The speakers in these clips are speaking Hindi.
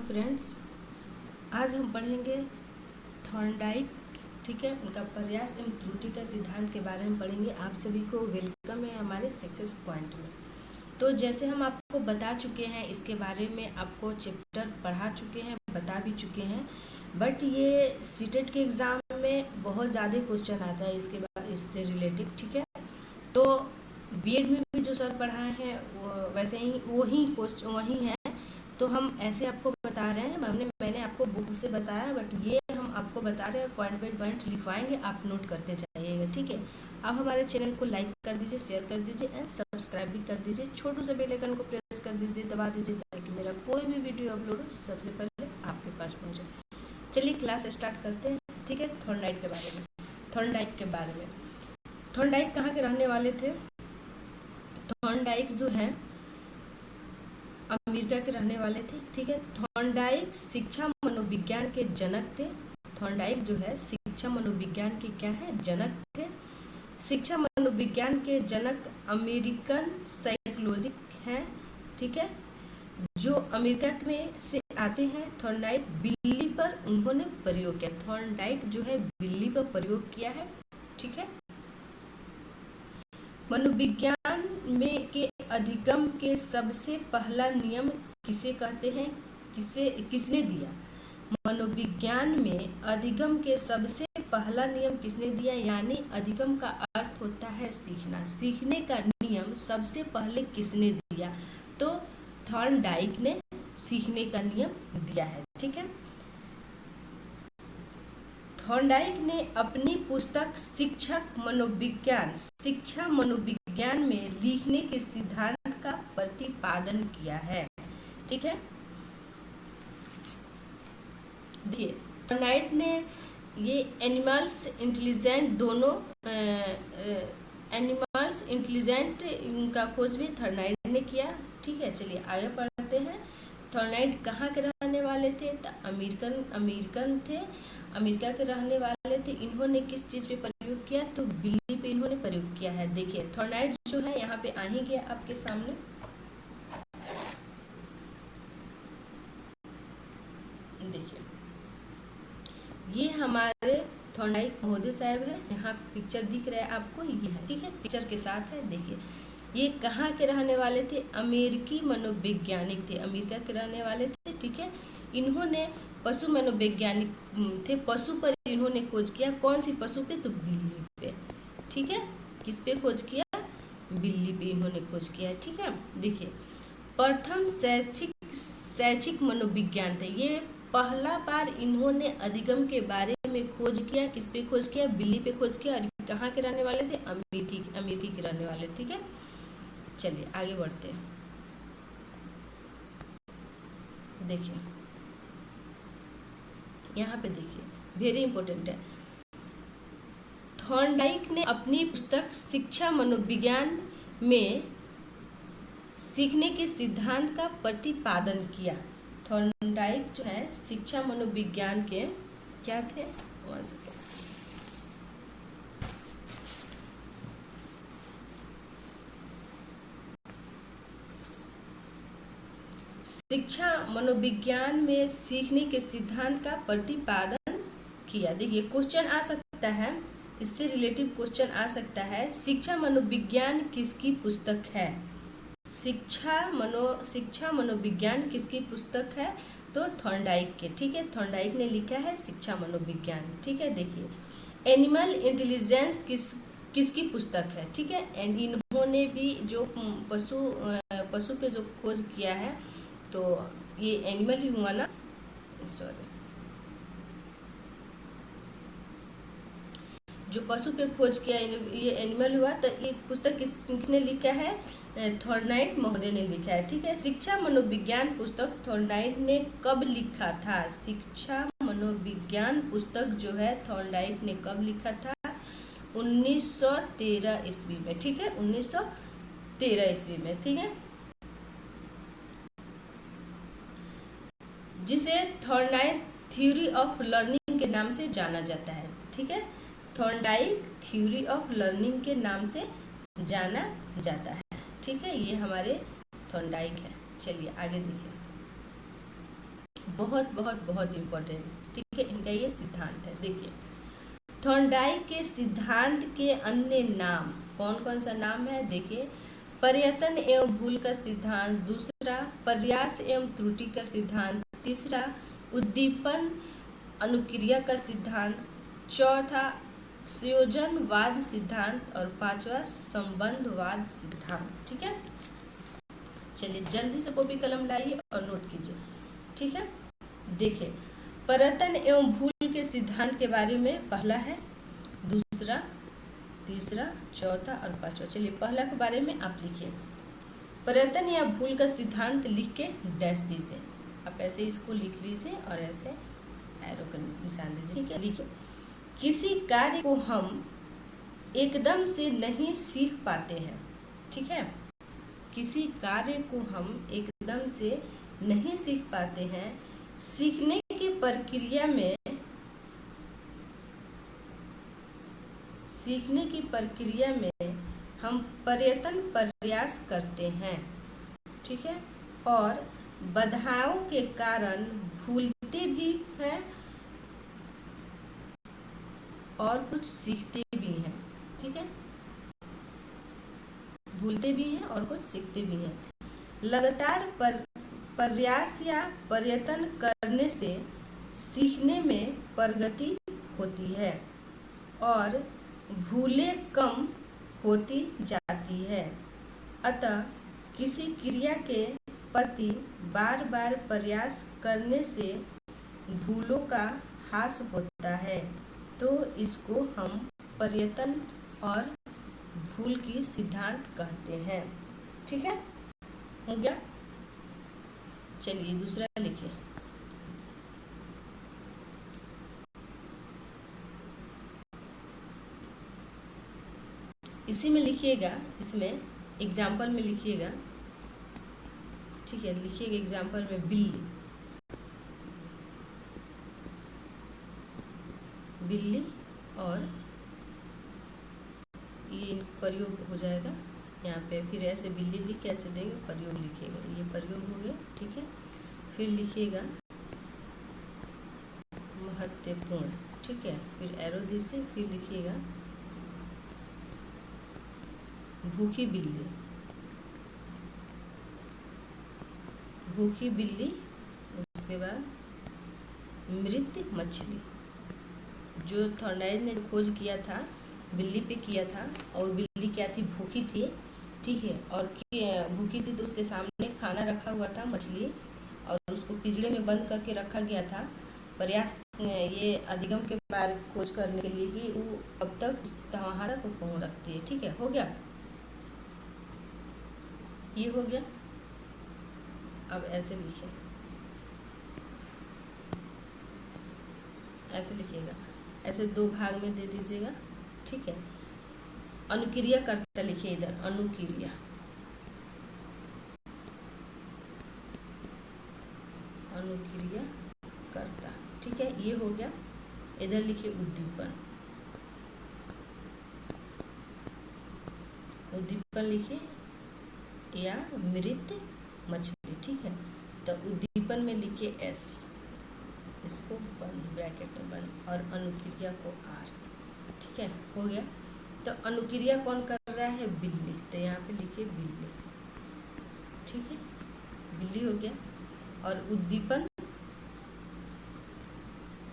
फ्रेंड्स, आज हम पढ़ेंगे थॉर्नडाइक, ठीक है, उनका प्रयास एवं त्रुटि का सिद्धांत के बारे में पढ़ेंगे। आप सभी को वेलकम है हमारे सक्सेस पॉइंट में। तो जैसे हम आपको बता चुके हैं, इसके बारे में आपको चैप्टर पढ़ा चुके हैं, बता भी चुके हैं, बट ये सीटेट के एग्ज़ाम में बहुत ज़्यादा क्वेश्चन आता है इसके बाद इससे रिलेटिव, ठीक है। तो बीएड में भी जो सर पढ़ाए हैं वैसे ही वही क्वेश्चन वही है, तो हम ऐसे आपको बता रहे हैं। मैंने आपको बुक से बताया, बट ये हम आपको बता रहे हैं, पॉइंट बाई पॉइंट लिखवाएंगे, आप नोट करते जाइएगा, ठीक है। आप हमारे चैनल को लाइक कर दीजिए, शेयर कर दीजिए एंड सब्सक्राइब भी कर दीजिए। छोटू से बेल आइकन को प्रेस कर दीजिए, दबा दीजिए, ताकि मेरा कोई भी वीडियो अपलोड हो सबसे पहले आपके पास पहुँचे। चलिए क्लास स्टार्ट करते हैं, ठीक है। थॉर्नडाइक के बारे में थॉर्नडाइक कहाँ के रहने वाले थे? थॉर्नडाइक जो है अमेरिका के रहने वाले थे, ठीक है। थॉर्नडाइक शिक्षा मनोविज्ञान के जनक थे। थॉर्नडाइक जो है शिक्षा मनोविज्ञान के क्या है? जनक थे। शिक्षा मनोविज्ञान के जनक अमेरिकन साइकोलॉजिस्ट हैं, ठीक है, जो अमेरिका में से आते हैं। थॉर्नडाइक बिल्ली पर उन्होंने प्रयोग किया। थॉर्नडाइक जो है बिल्ली पर प्रयोग किया है, ठीक है। मनोविज्ञान में के अधिगम के सबसे पहला नियम किसे कहते हैं? किसने दिया? मनोविज्ञान में अधिगम के सबसे पहला नियम किसने दिया? यानी अधिगम का अर्थ होता है सीखना। सीखने का नियम सबसे पहले किसने दिया? तो थॉर्नडाइक ने सीखने का नियम दिया है, ठीक है। थॉर्नडाइक ने अपनी पुस्तक शिक्षा मनोविज्ञान में लिखने के सिद्धांत का प्रतिपादन किया है, ठीक है। देखिए, थॉर्नडाइक ने ये एनिमल्स इंटेलिजेंट का खोज भी थॉर्नडाइक ने किया, ठीक है। चलिए आगे पढ़ते हैं। थॉर्नडाइक कहाँ के रहने वाले थे? तो अमेरिकन थे, अमेरिका के रहने वाले थे। इन्होंने किस चीज़ पे प्रयोग किया? तो बिल्ली पे इन्होंने प्रयोग किया है। देखिए थॉर्नडाइक जो है यहाँ पे आ ही गया आपके सामने। देखिए ये हमारे थॉर्नडाइक महोदय साहब है, यहाँ पिक्चर दिख रहा है आपको, ये है, ठीक है, पिक्चर के साथ है। देखिए ये कहाँ के रहने वाले थे? अमेरिकी मनोवैज्ञानिक थे, अमेरिका के रहने वाले थे, ठीक है। इन्होंने पशु मनोवैज्ञानिक थे, पशु पर इन्होंने खोज किया। कौन सी पशु पे? तो बिल्ली पे, ठीक है। किस पे खोज किया? बिल्ली पे इन्होंने खोज किया है, ठीक है। देखिए प्रथम शैक्षिक मनोविज्ञान थे, ये पहला बार इन्होंने अधिगम के बारे में खोज किया। किस पे खोज किया? बिल्ली पे खोज किया। और कहाँ के रहने वाले थे? अमेरिकी के रहने वाले, ठीक है। चलिए आगे बढ़ते हैं। देखिए यहाँ पे देखिए, वेरी इंपॉर्टेंट है। थॉर्नडाइक ने अपनी पुस्तक शिक्षा मनोविज्ञान में सीखने के सिद्धांत का प्रतिपादन किया। थॉर्नडाइक जो है शिक्षा मनोविज्ञान के क्या थे? शिक्षा मनोविज्ञान में सीखने के सिद्धांत का प्रतिपादन किया। देखिए क्वेश्चन आ सकता है, इससे रिलेटिव क्वेश्चन आ सकता है, शिक्षा मनोविज्ञान किसकी पुस्तक है? शिक्षा मनोविज्ञान किसकी पुस्तक है? तो थॉर्नडाइक के, ठीक है। थॉर्नडाइक ने लिखा है शिक्षा मनोविज्ञान, ठीक है। देखिए एनिमल इंटेलिजेंस किसकी पुस्तक है? ठीक है। एंड इन्होंने भी जो पशु पे जो खोज किया है, तो ये एनिमल ही हुआ ना, सॉरी, जो पशु पे खोज किया ये एनिमल हुआ। तो ये पुस्तक किसने लिखा है? थॉर्नडाइक महोदय ने लिखा है, ठीक है। शिक्षा मनोविज्ञान पुस्तक थॉर्नडाइक ने कब लिखा था? शिक्षा मनोविज्ञान पुस्तक जो है थॉर्नडाइक ने कब लिखा था? 1913 ईस्वी में, ठीक है, 1913 ईस्वी में, ठीक है, जिसे थॉर्नडाइक थ्योरी ऑफ लर्निंग के नाम से जाना जाता है, ठीक है। थॉर्नडाइक थ्योरी ऑफ लर्निंग के नाम से जाना जाता है, ठीक है। ये हमारे थॉर्नडाइक है। चलिए आगे देखिए। बहुत बहुत बहुत इम्पोर्टेंट, ठीक है, इनका ये सिद्धांत है। देखिए, थॉर्नडाइक के सिद्धांत के अन्य नाम कौन कौन सा नाम है? देखिए, पर्यतन एवं भूल का सिद्धांत, दूसरा प्रयास एवं त्रुटि का सिद्धांत, तीसरा उद्दीपन अनुक्रिया का सिद्धांत, चौथा संयोजनवाद सिद्धांत और पांचवा संबंधवाद सिद्धांत। ठीक है, चलिए जल्दी से कॉपी कलम लाइए और नोट कीजिए। ठीक है, देखिए, पर्यतन एवं भूल के सिद्धांत के बारे में पहला है, दूसरा, तीसरा, चौथा और पांचवा। चलिए पहला के बारे में आप लिखिए, पर्यतन या भूल का सिद्धांत लिख के डैश दीजिए। आप ऐसे इसको लिख लीजिए और ऐसे एरो का निशान दीजिए। ठीक है, लिखिए, किसी कार्य को हम एकदम से नहीं सीख पाते हैं। ठीक है, किसी कार्य को हम एकदम से नहीं सीख पाते हैं। सीखने की प्रक्रिया में हम प्रयत्न प्रयास करते हैं। ठीक है, और बाधाओं के कारण भूलते भी हैं और कुछ सीखते भी हैं। ठीक है, भूलते भी हैं और कुछ सीखते भी हैं। लगातार प्रयास या प्रयत्न करने से सीखने में प्रगति होती है और भूलें कम होती जाती है। अतः किसी क्रिया के प्रति बार बार प्रयास करने से भूलों का ह्रास होता है, तो इसको हम प्रयत्न और भूल की सिद्धांत कहते हैं। ठीक है, हो गया। चलिए दूसरा लिखिए, इसी में लिखिएगा, इसमें एग्जाम्पल में लिखिएगा। ठीक है, लिखिएगा एग्जाम्पल में बिल्ली और ये प्रयोग हो जाएगा यहाँ पे। फिर ऐसे बिल्ली लिख के ऐसे देंगे, प्रयोग लिखिएगा, ये प्रयोग हो गया। ठीक है, फिर लिखिएगा महत्वपूर्ण। ठीक है, फिर एरो दीजिए, फिर लिखिएगा भूखी बिल्ली, उसके बाद मृत मछली। जो थॉर्नडाइक ने खोज किया था बिल्ली पे किया था, और बिल्ली क्या थी? भूखी थी। ठीक है, और भूखी थी तो उसके सामने खाना रखा हुआ था, मछली, और उसको पिंजरे में बंद करके रखा गया था। प्रयास ये अधिगम के बारे खोज करने के लिए कि वो अब तक वहाँ तक पहुँच सकती है। ठीक है, हो गया, ये हो गया। अब ऐसे लिखिए, ऐसे लिखिएगा, ऐसे दो भाग में दे दीजिएगा। ठीक है, अनुक्रिया कर्ता लिखिए इधर, अनुक्रिया कर्ता। ठीक है, ये हो गया। इधर लिखिए उद्दीपन लिखिए या मृत मछली। ठीक है, तो उद्दीपन में लिखिए एस, इसको बंद, ब्रैकेट में बंद, और अनुक्रिया को आर। ठीक है, हो गया। तो अनुक्रिया कौन कर रहा है? बिल्ली, तो यहाँ पे लिखिए बिल्ली। ठीक है, बिल्ली हो गया। और उद्दीपन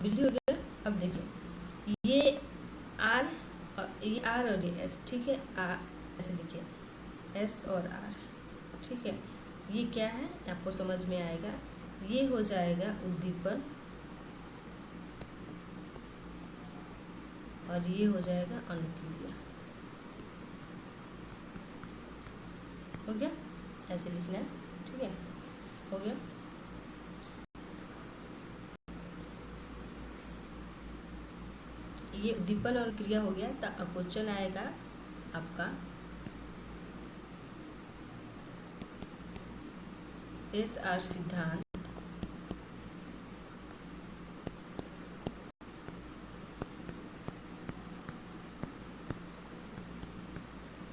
बिल्ली हो गया। अब देखिए, ये आर और ये एस। ठीक है, ऐसे लिखिए एस और आर। ठीक है, ये क्या है आपको समझ में आएगा। ये हो जाएगा उद्दीपन और ये हो जाएगा अनुक्रिया। हो गया, ऐसे लिखना है। ठीक है, हो गया। ये उद्दीपन और क्रिया हो गया। तो क्वेश्चन आएगा आपका, एस आर सिद्धांत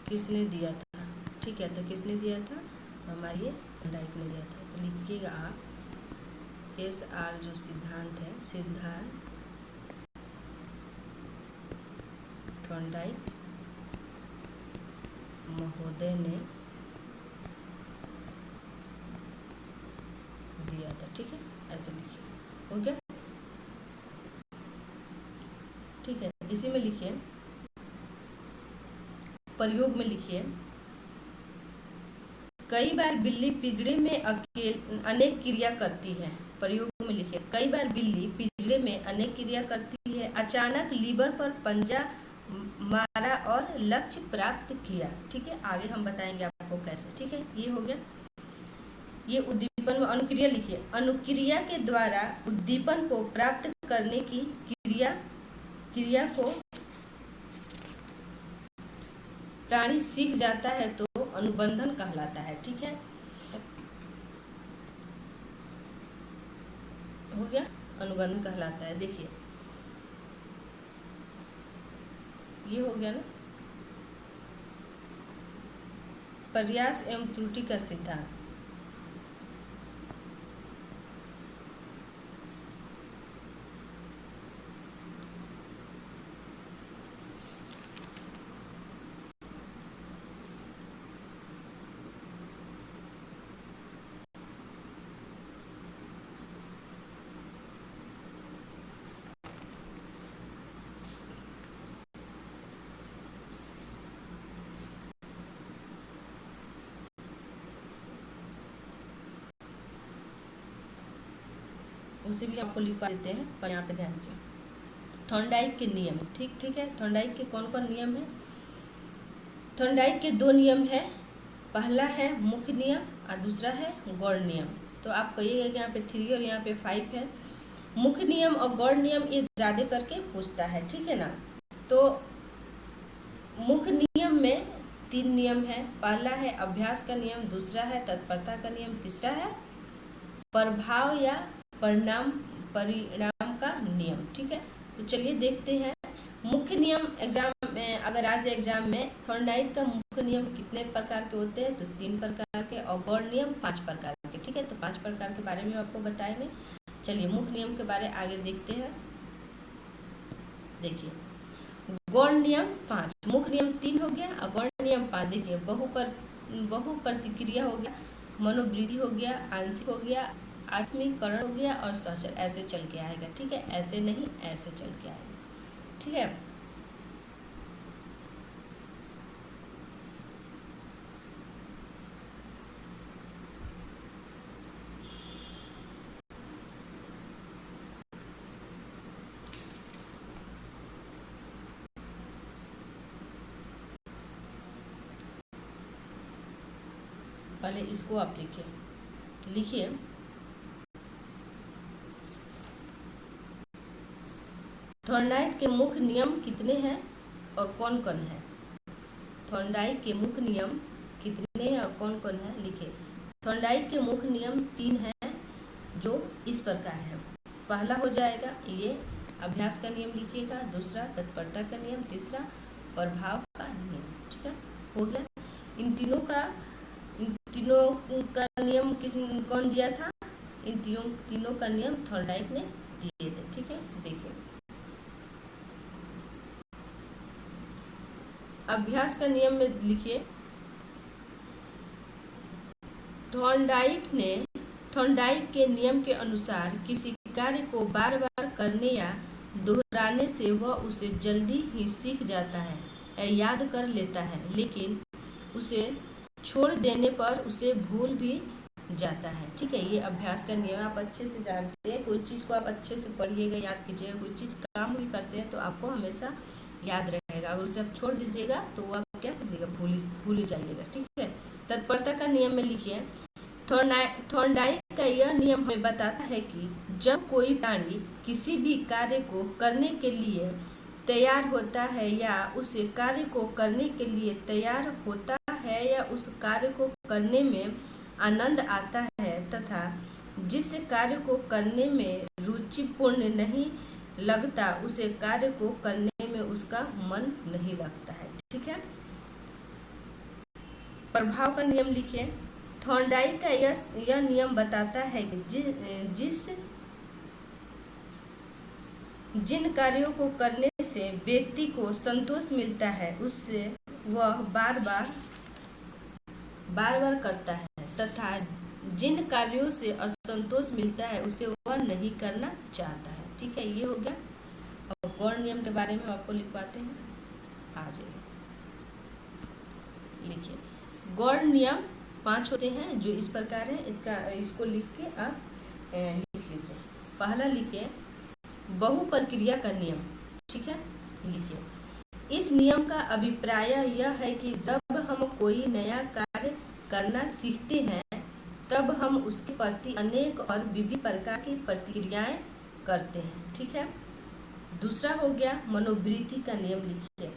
किसने दिया था? ठीक है, तो किसने दिया था? तो हमारे ये थॉर्नडाइक ने दिया था। तो लिखिएगा आप SR जो सिद्धांत है, सिद्धांत थॉर्नडाइक महोदय ने दिया था। ठीक है, ऐसे लिखिए, हो गया। ठीक है, इसी में लिखिए, प्रयोग में लिखिए, कई बार बिल्ली पिंजरे में अनेक क्रिया करती है। प्रयोग में लिखिए, कई बार बिल्ली पिंजरे में अनेक क्रिया करती है। अचानक लीवर पर पंजा मारा और लक्ष्य प्राप्त किया। ठीक है, आगे हम बताएंगे आपको कैसे। ठीक है, ये हो गया। ये उद्दीपन में अनुक्रिया लिखिए, अनुक्रिया के द्वारा उद्दीपन को प्राप्त करने की क्रिया को प्राणी सीख जाता है तो अनुबंधन कहलाता है। ठीक है, हो गया, अनुबंधन कहलाता है। देखिए, ये हो गया ना, प्रयास एवं त्रुटि का सिद्धांत। उसे भी आपको लिखवा देते हैं, पर यहाँ पे ध्यान दीजिए। थॉर्नडाइक के नियम, ठीक है, थॉर्नडाइक के कौन कौन नियम है? थॉर्नडाइक के 2 नियम है। पहला है मुख्य नियम और दूसरा है गौड़ नियम। तो आप कहिएगा कि यहाँ पे 3 और यहाँ पे 5 है। मुख्य नियम और गौड़ नियम ये ज्यादा करके पूछता है। ठीक है ना, तो मुख्य नियम में 3 नियम है। पहला है अभ्यास का नियम, दूसरा है तत्परता का नियम, तीसरा है प्रभाव या परिणाम का नियम। ठीक है, तो चलिए देखते हैं। मुख्य नियम एग्जाम में, अगर आज एग्जाम में थॉर्नडाइक का मुख्य नियम कितने प्रकार के होते हैं, तो 3 प्रकार के, और गौड़ नियम 5 प्रकार के। ठीक है, तो 5 प्रकार के बारे में आपको बताएंगे। चलिए मुख्य नियम के बारे आगे देखते हैं। देखिए, गौड़ नियम 5, मुख्य नियम 3 हो गया और गौड़ नियम 5। देखिए, बहु प्रतिक्रिया हो गया, मनोवृद्धि हो गया, आंशिक हो गया, आत्मीकरण हो गया और सहचर। ऐसे चल के आएगा। ठीक है, ऐसे नहीं, ऐसे चल के आएगा। ठीक है, पहले इसको आप लिखिए थॉर्नडाइक के मुख्य नियम कितने हैं और कौन कौन है? थॉर्नडाइक के मुख्य नियम कितने हैं और कौन कौन है? लिखिए, थॉर्नडाइक के मुख्य नियम 3 हैं, जो इस प्रकार है। पहला हो जाएगा ये अभ्यास का नियम लिखिएगा, दूसरा तत्परता का नियम, तीसरा प्रभाव का नियम। ठीक है, हो गया। इन तीनों का नियम कौन दिया था? इन तीनों का नियम थॉर्नडाइक ने दिए थे। ठीक है, देखिए, अभ्यास का नियम में लिखिए, थॉर्नडाइक के नियम के अनुसार किसी कार्य को बार बार करने या दोहराने से वह उसे जल्दी ही सीख जाता है या याद कर लेता है, लेकिन उसे छोड़ देने पर उसे भूल भी जाता है। ठीक है, ये अभ्यास का नियम आप अच्छे से जानते हैं। कोई चीज़ को आप अच्छे से पढ़िएगा, याद कीजिएगा। कोई चीज़ काम भी करते हैं तो आपको हमेशा याद रहेगा। अगर उसे आप छोड़ दीजिएगा तो वो आप क्या कीजिएगा, भूल ही जाइएगा। ठीक है, तत्परता का नियम में लिखिए, थॉर्नडाइक का यह नियम हमें बताता है कि जब कोई प्राणी किसी भी कार्य को करने के लिए तैयार होता है या उसे कार्य को करने के लिए तैयार होता है या उस कार्य को करने में आनंद आता है तथा जिस कार्य को करने में रुचिपूर्ण नहीं लगता, उसे कार्य को करने में उसका मन नहीं लगता है। ठीक है, प्रभाव का नियम लिखिए, थॉर्नडाइक का यह नियम बताता है कि जिन कार्यों को करने से व्यक्ति को संतोष मिलता है उससे वह बार बार करता है, तथा जिन कार्यों से असंतोष मिलता है उसे वह नहीं करना चाहता है। ठीक है, ये हो गया। अब गौड़ नियम के बारे में आपको लिखवाते हैं। आ जाइए, लिखिए। गौड़ नियम 5 होते हैं जो इस प्रकार है। इसको लिख के आप लिख लीजिए। पहला लिखिए बहु प्रक्रिया का नियम। ठीक है, लिखिए। इस नियम का अभिप्राय यह है कि जब हम कोई नया कार्य करना सीखते हैं तब हम उसके प्रति अनेक और विभिन्न प्रकार की प्रतिक्रियाएं करते हैं। ठीक है। दूसरा हो गया मनोवृत्ति का नियम। लिखिए।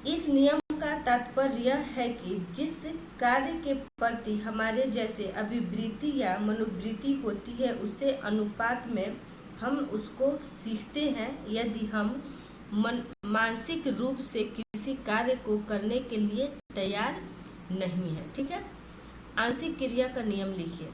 इस नियम का तात्पर्य यह है कि जिस कार्य के प्रति हमारे जैसे अभिवृत्ति या मनोवृत्ति होती है उसे अनुपात में हम उसको सीखते हैं। यदि हम मानसिक रूप से किसी कार्य को करने के लिए तैयार नहीं है। ठीक है। आंशिक क्रिया का नियम लिखिए।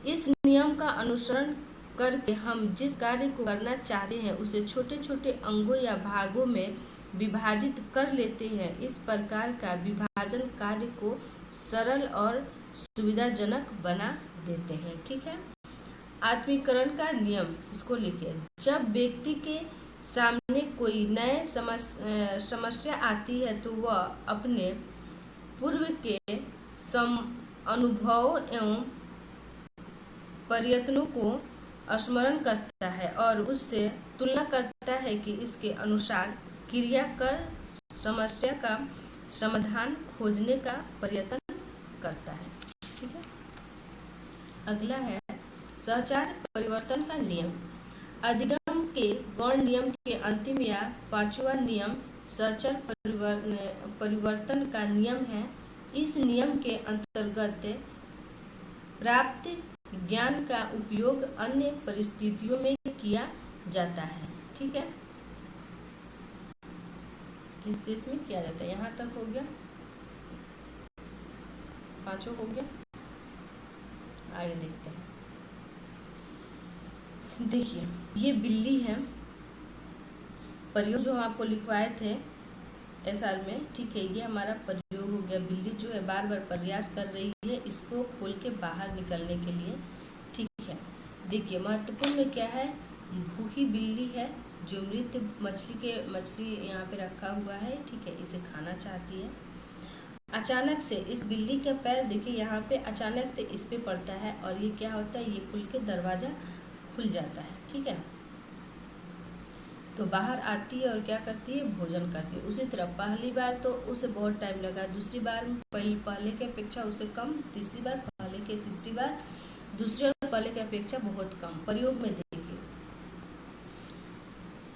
इस नियम का अनुसरण करके हम जिस कार्य को करना चाहते हैं उसे छोटे छोटे अंगों या भागों में विभाजित कर लेते हैं। इस प्रकार का विभाजन कार्य को सरल और सुविधाजनक बना देते हैं। ठीक है। आत्मीकरण का नियम, इसको लिखिए। जब व्यक्ति के सामने कोई नए समस्या आती है तो वह अपने पूर्व के अनुभवों एवं प्रयत्नों को स्मरण करता है और उससे तुलना करता है कि इसके अनुसार क्रिया कर समस्या का समाधान खोजने का प्रयत्न करता है। ठीक है। अगला है सहचार परिवर्तन का नियम। अधिगम के गौड़ नियम के अंतिम या 5वां नियम सहचार परिवर्तन का नियम है। इस नियम के अंतर्गत प्राप्त ज्ञान का उपयोग अन्य परिस्थितियों में किया जाता है। ठीक है। किस देश में किया जाता है? यहाँ तक हो गया, 5 हो गया। आगे देखते हैं। देखिए, ये बिल्ली है, प्रयोग जो हम आपको लिखवाए थे SR में। ठीक है, ये हमारा प्रयोग हो गया। बिल्ली जो है बार बार प्रयास कर रही है इसको खोल के बाहर निकलने के लिए। ठीक है। देखिए, महत्वपूर्ण में क्या है, भूखी बिल्ली है जो मृत मछली यहाँ पे रखा हुआ है। ठीक है, इसे खाना चाहती है। अचानक से इस बिल्ली का पैर देखिए यहाँ पे अचानक से इस पे पड़ता है और ये क्या होता है, ये खुल के दरवाजा खुल जाता है। ठीक है, तो बाहर आती है और क्या करती है, भोजन करती है। उसी तरह पहली बार तो उसे बहुत टाइम लगा, दूसरी बार पहले के अपेक्षा उसे कम, तीसरी बार तीसरी बार दूसरे और पहले की अपेक्षा बहुत कम। प्रयोग में देखिए,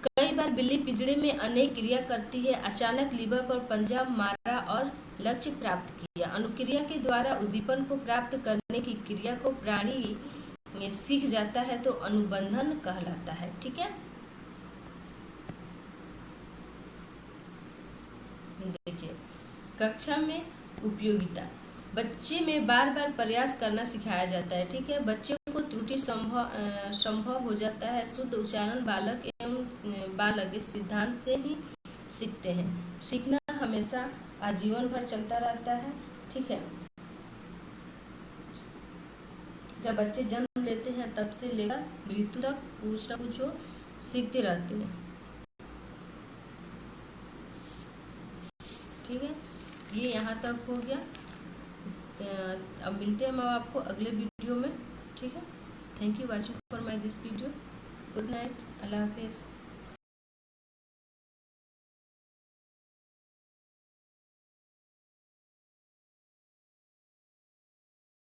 कई बार बिल्ली पिंजरे में अनेक क्रिया करती है। अचानक लीवर पर पंजा मारा और लक्ष्य प्राप्त किया। अनुक्रिया के द्वारा उद्दीपन को प्राप्त करने की क्रिया को प्राणी सीख जाता है तो अनुबंधन कहलाता है। ठीक है। देखिए, कक्षा में उपयोगिता। बच्चे में बार बार प्रयास करना सिखाया जाता है। ठीक है। बच्चे को त्रुटि संभव हो जाता है। शुद्ध उच्चारण बालक इस सिद्धांत से ही सीखते हैं। सीखना हमेशा आजीवन भर चलता रहता है। ठीक है। जब बच्चे जन्म लेते हैं तब से लेकर मृत्यु तक कुछ न कुछ वो सीखते रहते हैं। ठीक है, ये यहाँ तक हो गया। अब मिलते हैं हम आपको अगले वीडियो में। ठीक है। Thank you watching for my this video. Good night. अल्लाह हाफिज़।